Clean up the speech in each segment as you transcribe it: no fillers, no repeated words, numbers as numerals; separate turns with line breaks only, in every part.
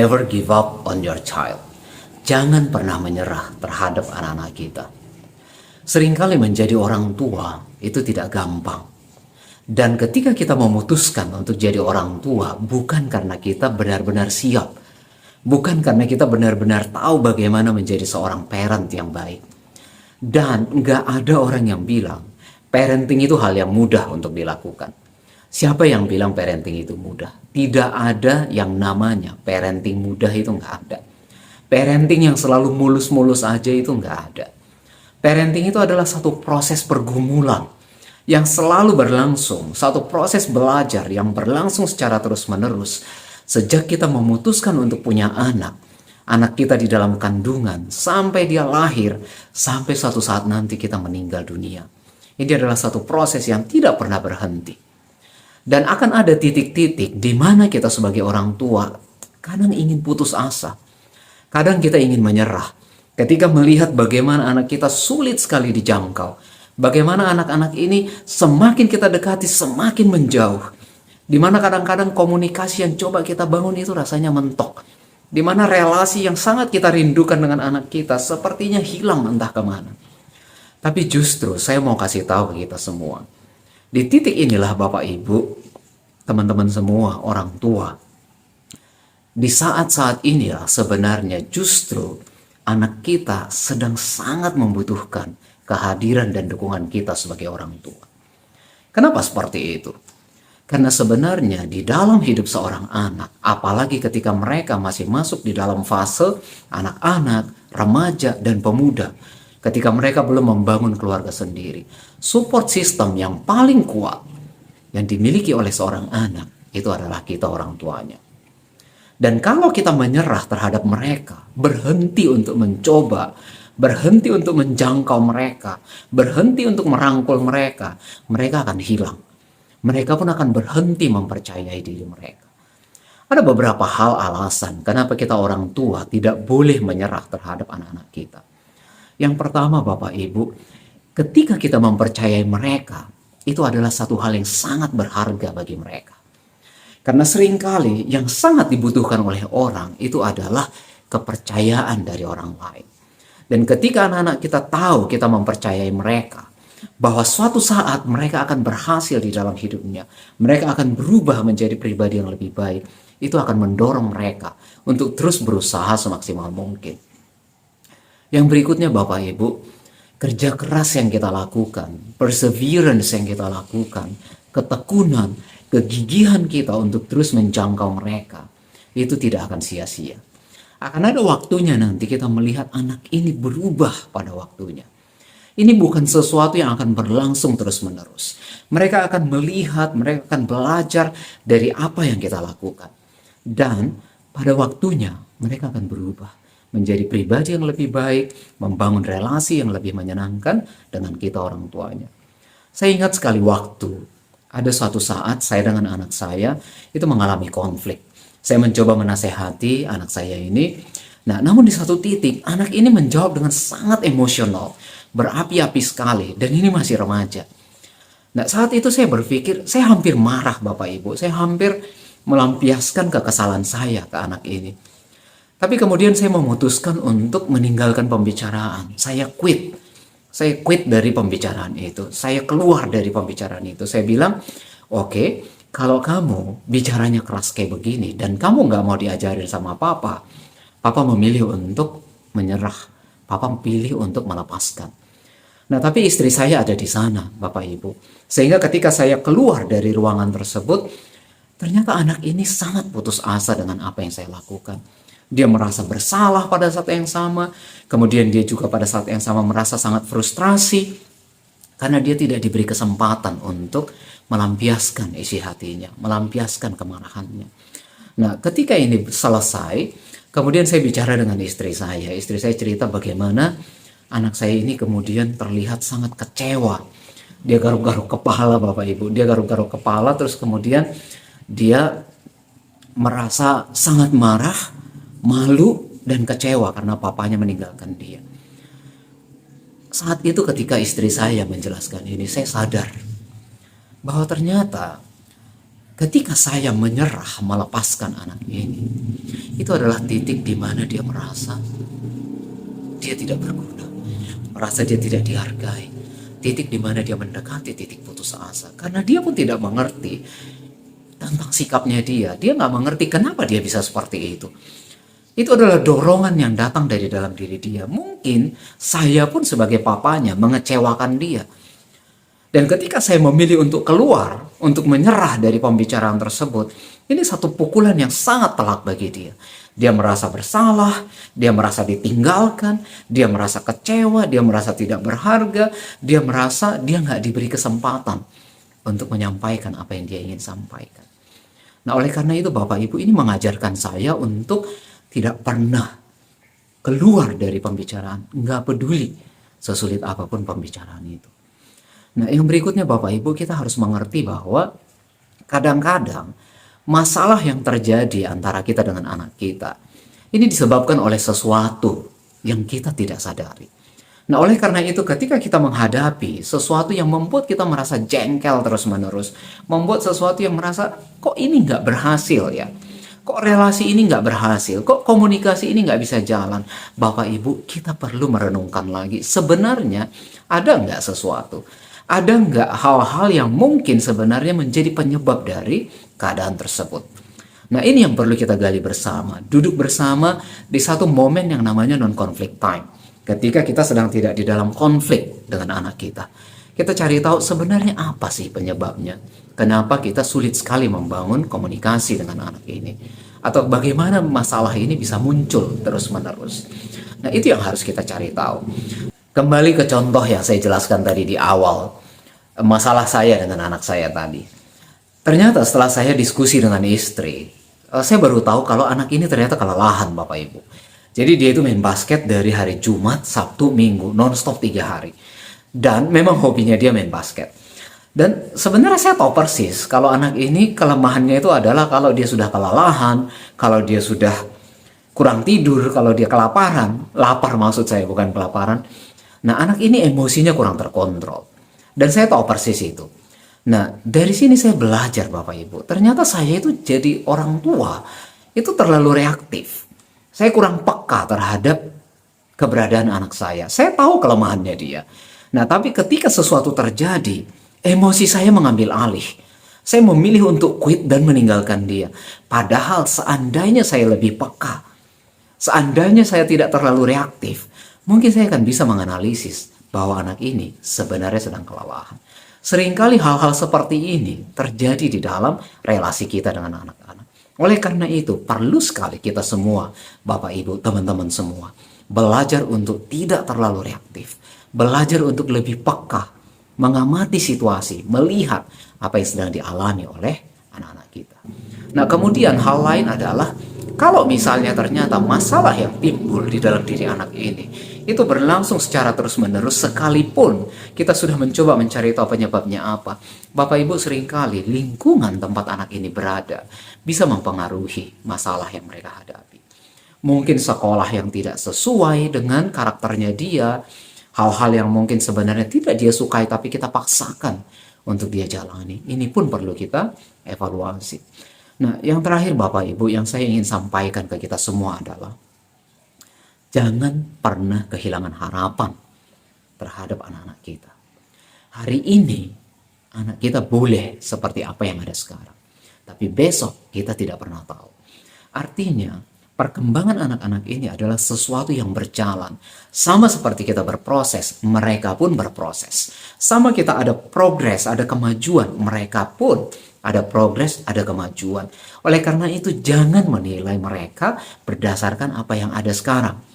Never give up on your child. Jangan pernah menyerah terhadap anak-anak kita. Seringkali menjadi orang tua itu tidak gampang. Dan ketika kita memutuskan untuk jadi orang tua, bukan karena kita benar-benar siap. Bukan karena kita benar-benar tahu bagaimana menjadi seorang parent yang baik. Dan nggak ada orang yang bilang, parenting itu hal yang mudah untuk dilakukan. Siapa yang bilang parenting itu mudah? Tidak ada yang namanya parenting mudah, itu nggak ada. Parenting yang selalu mulus-mulus aja itu nggak ada. Parenting itu adalah satu proses pergumulan yang selalu berlangsung, satu proses belajar yang berlangsung secara terus-menerus. Sejak kita memutuskan untuk punya anak kita di dalam kandungan, sampai dia lahir, sampai suatu saat nanti kita meninggal dunia. Ini adalah satu proses yang tidak pernah berhenti. Dan akan ada titik-titik di mana kita sebagai orang tua kadang ingin putus asa. Kadang kita ingin menyerah ketika melihat bagaimana anak kita sulit sekali dijangkau. Bagaimana anak-anak ini semakin kita dekati semakin menjauh. Di mana kadang-kadang komunikasi yang coba kita bangun itu rasanya mentok. Di mana relasi yang sangat kita rindukan dengan anak kita sepertinya hilang entah kemana. Tapi justru saya mau kasih tahu ke kita semua. Di titik inilah Bapak Ibu, teman-teman semua, orang tua. Di saat-saat inilah sebenarnya justru anak kita sedang sangat membutuhkan kehadiran dan dukungan kita sebagai orang tua. Kenapa seperti itu? Karena sebenarnya di dalam hidup seorang anak, apalagi ketika mereka masih masuk di dalam fase anak-anak, remaja, dan pemuda, ketika mereka belum membangun keluarga sendiri, support system yang paling kuat yang dimiliki oleh seorang anak itu adalah kita orang tuanya. Dan kalau kita menyerah terhadap mereka, berhenti untuk mencoba, berhenti untuk menjangkau mereka, berhenti untuk merangkul mereka, mereka akan hilang. Mereka pun akan berhenti mempercayai diri mereka. Ada beberapa hal alasan kenapa kita orang tua tidak boleh menyerah terhadap anak-anak kita. Yang pertama Bapak Ibu, ketika kita mempercayai mereka, itu adalah satu hal yang sangat berharga bagi mereka. Karena seringkali yang sangat dibutuhkan oleh orang itu adalah kepercayaan dari orang lain. Dan ketika anak-anak kita tahu kita mempercayai mereka, bahwa suatu saat mereka akan berhasil di dalam hidupnya, mereka akan berubah menjadi pribadi yang lebih baik, itu akan mendorong mereka untuk terus berusaha semaksimal mungkin. Yang berikutnya Bapak Ibu, kerja keras yang kita lakukan, perseverance yang kita lakukan, ketekunan, kegigihan kita untuk terus menjangkau mereka, itu tidak akan sia-sia. Akan ada waktunya nanti kita melihat anak ini berubah pada waktunya. Ini bukan sesuatu yang akan berlangsung terus-menerus. Mereka akan melihat, mereka akan belajar dari apa yang kita lakukan. Dan pada waktunya mereka akan berubah menjadi pribadi yang lebih baik, membangun relasi yang lebih menyenangkan dengan kita orang tuanya. Saya ingat sekali waktu, ada suatu saat saya dengan anak saya itu mengalami konflik. Saya mencoba menasehati anak saya ini. Nah, namun di satu titik, anak ini menjawab dengan sangat emosional, berapi-api sekali, dan ini masih remaja. Nah, saat itu saya berpikir, saya hampir marah Bapak Ibu, saya hampir melampiaskan kekesalan saya ke anak ini. Tapi kemudian saya memutuskan untuk meninggalkan pembicaraan. Saya quit dari pembicaraan itu. Saya keluar dari pembicaraan itu. Saya bilang, oke, kalau kamu bicaranya keras kayak begini dan kamu nggak mau diajarin sama papa memilih untuk menyerah. Papa pilih untuk melepaskan. Nah, tapi istri saya ada di sana, Bapak Ibu. Sehingga ketika saya keluar dari ruangan tersebut, ternyata anak ini sangat putus asa dengan apa yang saya lakukan. Dia merasa bersalah pada saat yang sama. Kemudian dia juga pada saat yang sama merasa sangat frustrasi. Karena dia tidak diberi kesempatan untuk melampiaskan isi hatinya, melampiaskan kemarahannya. Nah, ketika ini selesai, kemudian saya bicara dengan istri saya. Istri saya cerita bagaimana anak saya ini kemudian terlihat sangat kecewa. Dia garuk-garuk kepala Bapak Ibu. Dia garuk-garuk kepala terus kemudian dia merasa sangat marah, malu, dan kecewa karena papanya meninggalkan dia. Saat itu ketika istri saya menjelaskan ini, saya sadar bahwa ternyata ketika saya menyerah melepaskan anak ini, itu adalah titik di mana dia merasa dia tidak berguna, merasa dia tidak dihargai, titik di mana dia mendekati titik putus asa, karena dia pun tidak mengerti tentang sikapnya dia nggak mengerti kenapa dia bisa seperti itu. Itu adalah dorongan yang datang dari dalam diri dia. Mungkin saya pun sebagai papanya mengecewakan dia. Dan ketika saya memilih untuk keluar, untuk menyerah dari pembicaraan tersebut, ini satu pukulan yang sangat telak bagi dia. Dia merasa bersalah, dia merasa ditinggalkan, dia merasa kecewa, dia merasa tidak berharga, dia merasa dia nggak diberi kesempatan untuk menyampaikan apa yang dia ingin sampaikan. Nah, oleh karena itu Bapak Ibu, ini mengajarkan saya untuk tidak pernah keluar dari pembicaraan, nggak peduli sesulit apapun pembicaraan itu. Nah, yang berikutnya Bapak Ibu, kita harus mengerti bahwa kadang-kadang masalah yang terjadi antara kita dengan anak kita ini disebabkan oleh sesuatu yang kita tidak sadari. Nah, oleh karena itu ketika kita menghadapi sesuatu yang membuat kita merasa jengkel terus-menerus, membuat sesuatu yang merasa kok ini nggak berhasil ya, kok relasi ini nggak berhasil, kok komunikasi ini nggak bisa jalan, Bapak Ibu, kita perlu merenungkan lagi sebenarnya ada nggak sesuatu, ada nggak hal-hal yang mungkin sebenarnya menjadi penyebab dari keadaan tersebut. Nah, ini yang perlu kita gali bersama, duduk bersama di satu momen yang namanya non-conflict time. Ketika kita sedang tidak di dalam konflik dengan anak kita, kita cari tahu sebenarnya apa sih penyebabnya. Kenapa kita sulit sekali membangun komunikasi dengan anak ini, atau bagaimana masalah ini bisa muncul terus-menerus. Nah, itu yang harus kita cari tahu. Kembali ke contoh yang saya jelaskan tadi di awal, masalah saya dengan anak saya tadi. Ternyata setelah saya diskusi dengan istri, saya baru tahu kalau anak ini ternyata kelelahan Bapak Ibu. Jadi dia itu main basket dari hari Jumat, Sabtu, Minggu, non-stop 3 hari. Dan memang hobinya dia main basket. Dan sebenarnya saya tahu persis kalau anak ini kelemahannya itu adalah kalau dia sudah kelelahan, kalau dia sudah kurang tidur, kalau dia kelaparan, lapar maksud saya, bukan kelaparan. Nah, anak ini emosinya kurang terkontrol. Dan saya tahu persis itu. Nah, dari sini saya belajar Bapak Ibu. Ternyata saya itu jadi orang tua itu terlalu reaktif. Saya kurang peka terhadap keberadaan anak saya. Saya tahu kelemahannya dia. Nah, tapi ketika sesuatu terjadi, emosi saya mengambil alih. Saya memilih untuk quit dan meninggalkan dia. Padahal seandainya saya lebih peka, seandainya saya tidak terlalu reaktif, mungkin saya akan bisa menganalisis bahwa anak ini sebenarnya sedang kelelahan. Seringkali hal-hal seperti ini terjadi di dalam relasi kita dengan anak-anak. Oleh karena itu, perlu sekali kita semua, Bapak Ibu, teman-teman semua, belajar untuk tidak terlalu reaktif. Belajar untuk lebih peka, mengamati situasi, melihat apa yang sedang dialami oleh anak-anak kita. Nah, kemudian hal lain adalah, kalau misalnya ternyata masalah yang timbul di dalam diri anak ini itu berlangsung secara terus-menerus, sekalipun kita sudah mencoba mencari tahu penyebabnya apa, Bapak Ibu, seringkali lingkungan tempat anak ini berada bisa mempengaruhi masalah yang mereka hadapi. Mungkin sekolah yang tidak sesuai dengan karakternya dia, hal-hal yang mungkin sebenarnya tidak dia sukai tapi kita paksakan untuk dia jalani. Ini pun perlu kita evaluasi. Nah, yang terakhir Bapak Ibu yang saya ingin sampaikan ke kita semua adalah jangan pernah kehilangan harapan terhadap anak-anak kita. Hari ini anak kita boleh seperti apa yang ada sekarang, tapi besok kita tidak pernah tahu. Artinya perkembangan anak-anak ini adalah sesuatu yang berjalan. Sama seperti kita berproses, mereka pun berproses. Sama kita ada progres, ada kemajuan, mereka pun ada progres, ada kemajuan. Oleh karena itu jangan menilai mereka berdasarkan apa yang ada sekarang.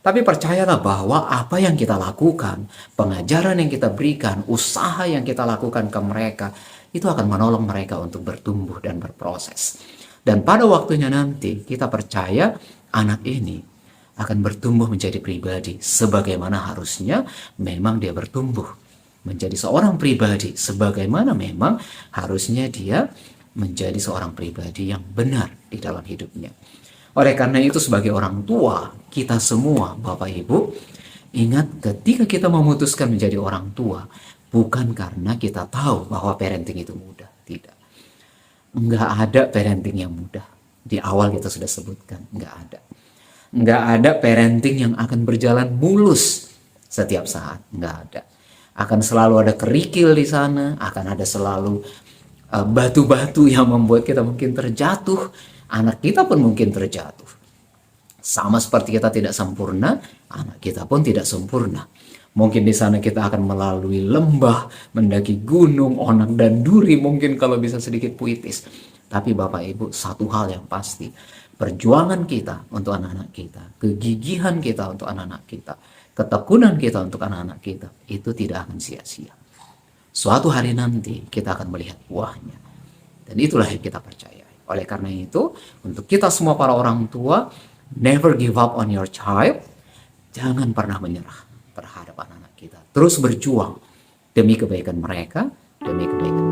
Tapi percayalah bahwa apa yang kita lakukan, pengajaran yang kita berikan, usaha yang kita lakukan ke mereka, itu akan menolong mereka untuk bertumbuh dan berproses. Dan pada waktunya nanti kita percaya anak ini akan bertumbuh menjadi pribadi sebagaimana harusnya memang dia bertumbuh. Menjadi seorang pribadi sebagaimana memang harusnya dia menjadi seorang pribadi yang benar di dalam hidupnya. Oleh karena itu sebagai orang tua, kita semua Bapak Ibu, ingat ketika kita memutuskan menjadi orang tua, bukan karena kita tahu bahwa parenting itu mudah, tidak. Nggak ada parenting yang mudah. Di awal kita sudah sebutkan, nggak ada. Nggak ada parenting yang akan berjalan mulus setiap saat, nggak ada. Akan selalu ada kerikil di sana, akan ada selalu batu-batu yang membuat kita mungkin terjatuh, anak kita pun mungkin terjatuh. Sama seperti kita tidak sempurna, anak kita pun tidak sempurna. Mungkin di sana kita akan melalui lembah, mendaki gunung, onak dan duri, mungkin kalau bisa sedikit puitis. Tapi Bapak Ibu, satu hal yang pasti, perjuangan kita untuk anak-anak kita, kegigihan kita untuk anak-anak kita, ketekunan kita untuk anak-anak kita, itu tidak akan sia-sia. Suatu hari nanti kita akan melihat buahnya. Dan itulah yang kita percayai. Oleh karena itu, untuk kita semua para orang tua, never give up on your child. Jangan pernah menyerah terhadap anak-anak kita. Terus berjuang demi kebaikan mereka, demi kebaikan